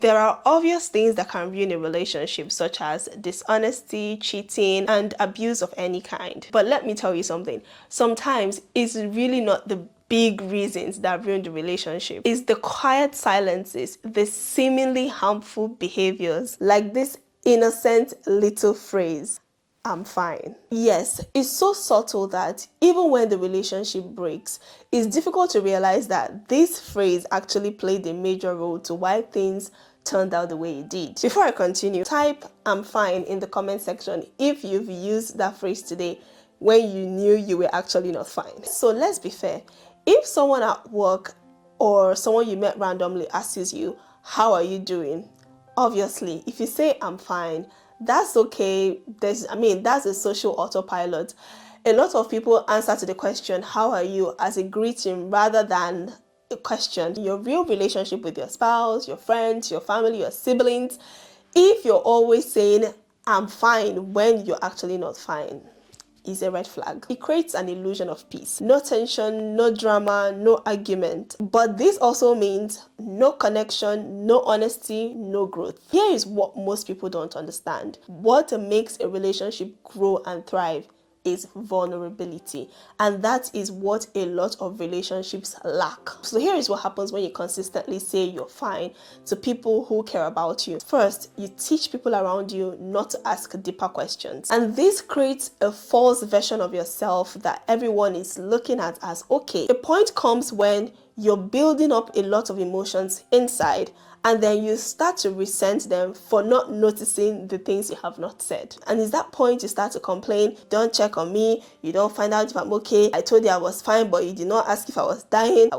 There are obvious things that can ruin a relationship, such as dishonesty, cheating, and abuse of any kind. But let me tell you something. Sometimes it's really not the big reasons that ruin the relationship. It's the quiet silences, the seemingly harmful behaviors, like this innocent little phrase, "I'm fine." Yes, it's so subtle that even when the relationship breaks, it's difficult to realize that this phrase actually played a major role to why things turned out the way it did. Before I continue, type "I'm fine" in the comment section if you've used that phrase today when you knew you were actually not fine. So let's be fair. If someone at work or someone you met randomly asks you, "How are you doing?" Obviously, if you say "I'm fine," that's okay. That's a social autopilot. A lot of people answer to the question "How are you?" as a greeting rather than a question. Your real relationship with your spouse, your friends, your family, your siblings, if you're always saying "I'm fine" when you're actually not fine, is a red flag. It creates an illusion of peace. No tension, no drama, no argument. But this also means no connection, no honesty, no growth. Here is what most people don't understand. What makes a relationship grow and thrive is vulnerability, and that is what a lot of relationships lack. So here is what happens when you consistently say you're fine to people who care about you. First, you teach people around you not to ask deeper questions, and this creates a false version of yourself that everyone is looking at as okay. A point comes when you're building up a lot of emotions inside, and then you start to resent them for not noticing the things you have not said. And it's that point you start to complain, "Don't check on me, you don't find out if I'm okay, I told you I was fine, but you did not ask if I was dying,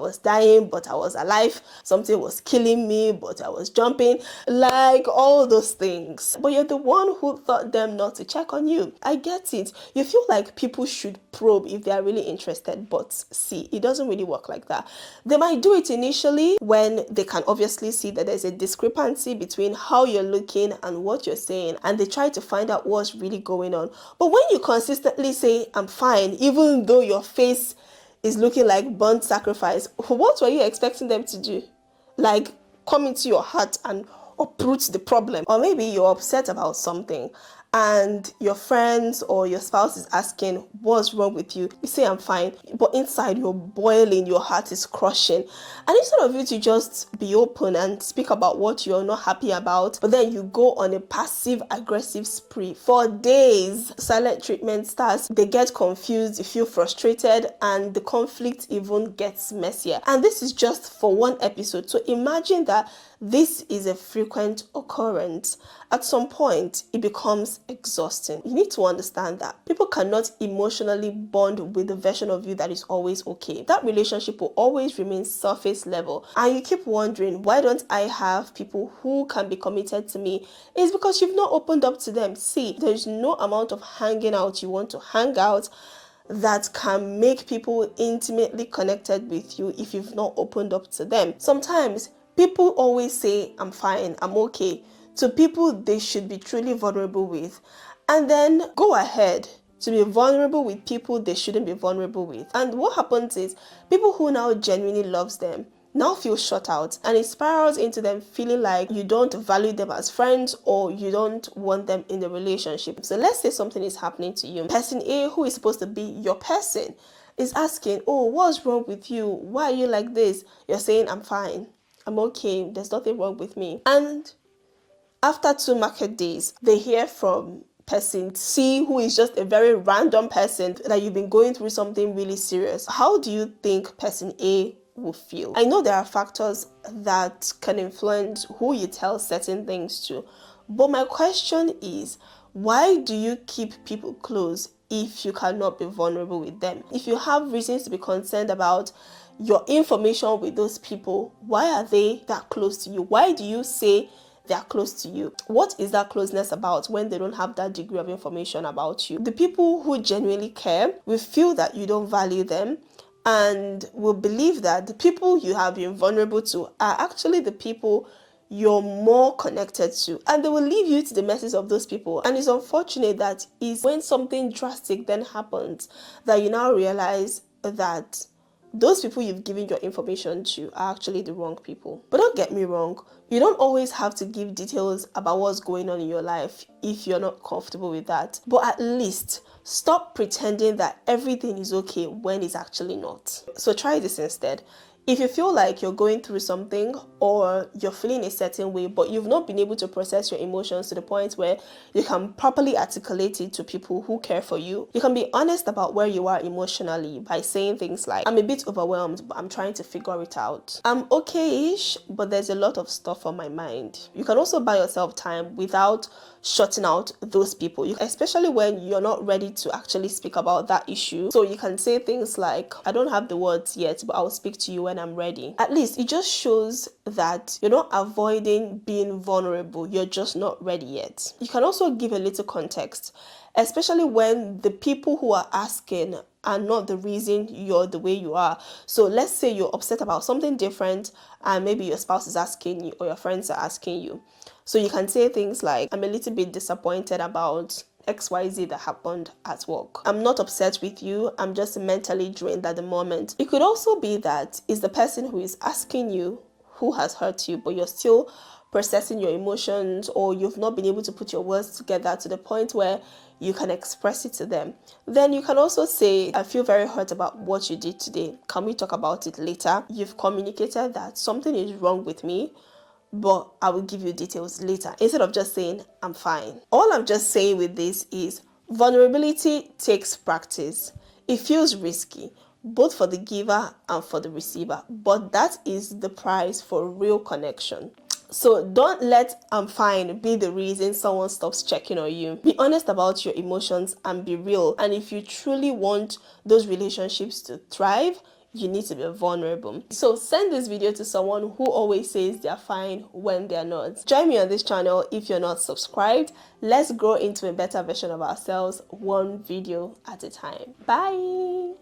but I was alive, something was killing me, but I was jumping," like all those things. But you're the one who taught them not to check on you. I get it. You feel like people should probe if they are really interested, but see, it doesn't really work like that. They might do it initially when they can obviously see that there's a discrepancy between how you're looking and what you're saying, and they try to find out what's really going on. But when you consistently say "I'm fine," even though your face is looking like burnt sacrifice, what were you expecting them to do? Like come into your heart and uproot the problem? Or maybe you're upset about something and your friends or your spouse is asking what's wrong with you. You say "I'm fine," but inside you're boiling, your heart is crushing. And instead of you to just be open and speak about what you're not happy about, but then you go on a passive aggressive spree for days, silent treatment starts, they get confused, you feel frustrated, and the conflict even gets messier. And this is just for one episode. So imagine that this is a frequent occurrence. At some point, it becomes exhausting. You need to understand that people cannot emotionally bond with the version of you that is always okay. That relationship will always remain surface level. And you keep wondering, why don't I have people who can be committed to me? It's because you've not opened up to them. See, there's no amount of hanging out you want to hang out that can make people intimately connected with you if you've not opened up to them. Sometimes people always say "I'm fine, I'm okay" to people they should be truly vulnerable with, and then go ahead to be vulnerable with people they shouldn't be vulnerable with. And what happens is people who now genuinely loves them now feel shut out, and it spirals into them feeling like you don't value them as friends or you don't want them in the relationship. So let's say something is happening to you. Person A, who is supposed to be your person, is asking, "Oh, what's wrong with you? Why are you like this?" You're saying "I'm fine, I'm okay, there's nothing wrong with me." And after 2 market days, they hear from person C, who is just a very random person, that you've been going through something really serious. How do you think person A will feel? I know there are factors that can influence who you tell certain things to, but my question is, why do you keep people close if you cannot be vulnerable with them? If you have reasons to be concerned about your information with those people, why are they that close to you? Why do you say they are close to you? What is that closeness about when they don't have that degree of information about you? The people who genuinely care will feel that you don't value them and will believe that the people you have been vulnerable to are actually the people you're more connected to, and they will leave you to the messes of those people. And it's unfortunate that is when something drastic then happens that you now realize that those people you've given your information to are actually the wrong people. But don't get me wrong, you don't always have to give details about what's going on in your life if you're not comfortable with that. But at least stop pretending that everything is okay when it's actually not. So try this instead. If you feel like you're going through something or you're feeling a certain way, but you've not been able to process your emotions to the point where you can properly articulate it to people who care for you, you can be honest about where you are emotionally by saying things like, I'm a bit overwhelmed, but I'm trying to figure it out. I'm okay-ish, but there's a lot of stuff on my mind. You can also buy yourself time without shutting out those people, especially when you're not ready to actually speak about that issue. So you can say things like, I don't have the words yet, but I'll speak to you when I'm ready. At least it just shows that you're not avoiding being vulnerable, you're just not ready yet. You can also give a little context, especially when the people who are asking are not the reason you're the way you are. So let's say you're upset about something different and maybe your spouse is asking you or your friends are asking you. So you can say things like, I'm a little bit disappointed about XYZ that happened at work. I'm not upset with you, I'm just mentally drained at the moment. It could also be that it's the person who is asking you who has hurt you, but you're still processing your emotions, or you've not been able to put your words together to the point where you can express it to them. Then you can also say, I feel very hurt about what you did today. Can we talk about it later? You've communicated that something is wrong with me, but I will give you details later, instead of just saying, I'm fine. All I'm just saying with this is vulnerability takes practice. It feels risky, both for the giver and for the receiver, but that is the price for real connection. So don't let I'm fine be the reason someone stops checking on you. Be honest about your emotions and be real. And if you truly want those relationships to thrive, you need to be vulnerable. So send this video to someone who always says they're fine when they're not. Join me on this channel if you're not subscribed. Let's grow into a better version of ourselves, one video at a time. Bye.